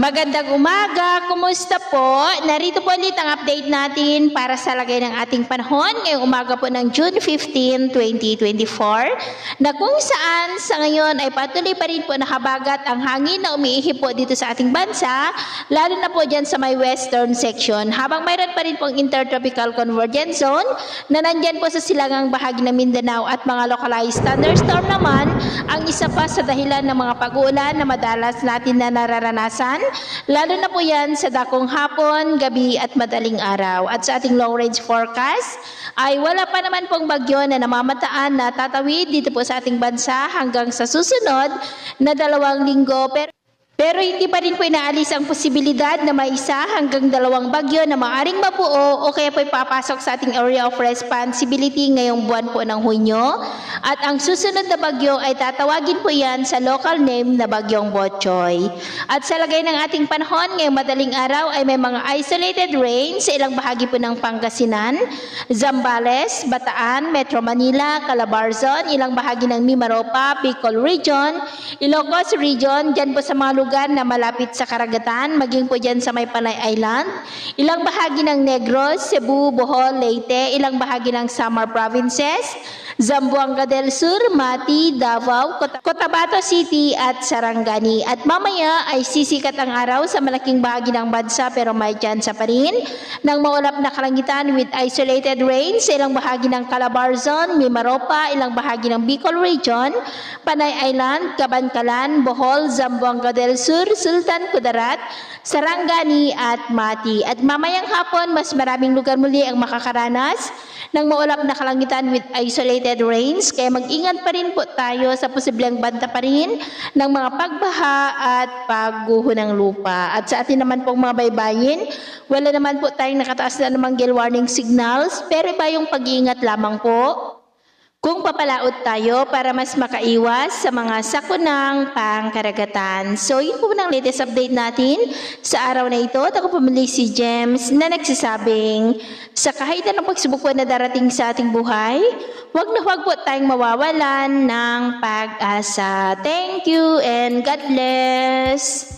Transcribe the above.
Magandang umaga, kumusta po? Narito po ulit ang update natin para sa lagay ng ating panahon ngayong umaga po ng June 15, 2024 na kung saan sa ngayon ay patuloy pa rin po nakabagat ang hangin na umiihip po dito sa ating bansa, lalo na po dyan sa may western section, habang mayroon pa rin pong intertropical convergence zone na nandyan po sa silangang bahagi ng Mindanao at mga localized thunderstorm naman ang isa pa sa dahilan ng mga pag-uulan na madalas natin na nararanasan, lalo na po yan sa dakong hapon, gabi at madaling araw. At sa ating long-range forecast ay wala pa naman pong bagyo na namamataan na tatawid dito po sa ating bansa hanggang sa susunod na 2 linggo. Pero hindi pa rin po inaalis ang posibilidad na may 1 hanggang 2 bagyo na maaring mabuo o kaya po ipapasok sa ating area of responsibility ngayong buwan po ng Hunyo. At ang susunod na bagyo ay tatawagin po yan sa local name na Bagyong Botchoy. At sa lagay ng ating panahon ngayong madaling araw ay may mga isolated rain sa ilang bahagi po ng Pangasinan, Zambales, Bataan, Metro Manila, Calabarzon, ilang bahagi ng Mimaropa, Bicol Region, Ilocos Region, dyan po sa mga lugar na malapit sa karagatan, maging po dyan sa may Panay Island, ilang bahagi ng Negros, Cebu, Bohol, Leyte, ilang bahagi ng Samar Provinces, Zamboanga del Sur, Mati, Davao, Cotabato City at Sarangani. At mamaya ay sisikat ang araw sa malaking bahagi ng bansa pero may tsansa pa rin ng maulap na kalangitan with isolated rain sa ilang bahagi ng Calabarzon, Mimaropa, ilang bahagi ng Bicol Region, Panay Island, Cabancalan, Bohol, Zamboanga del Sur, Sultan Kudarat, Sarangani at Mati. At mamayang hapon, mas maraming lugar muli ang makakaranas ng maulap na kalangitan with isolated rains. Kaya mag-ingat pa rin po tayo sa posibleng banta pa rin ng mga pagbaha at pagguho ng lupa. At sa atin naman pong mga baybayin, wala naman po tayong nakataas na namang gale warning signals, pero iba yung pag-iingat lamang po kung papalaot tayo para mas makaiwas sa mga sakunang pangkaragatan. So, yun po ng latest update natin sa araw na ito. At ako pumili si James na nagsasabing sa kahit anong pagsubok po na darating sa ating buhay, huwag na huwag po tayong mawawalan ng pag-asa. Thank you and God bless!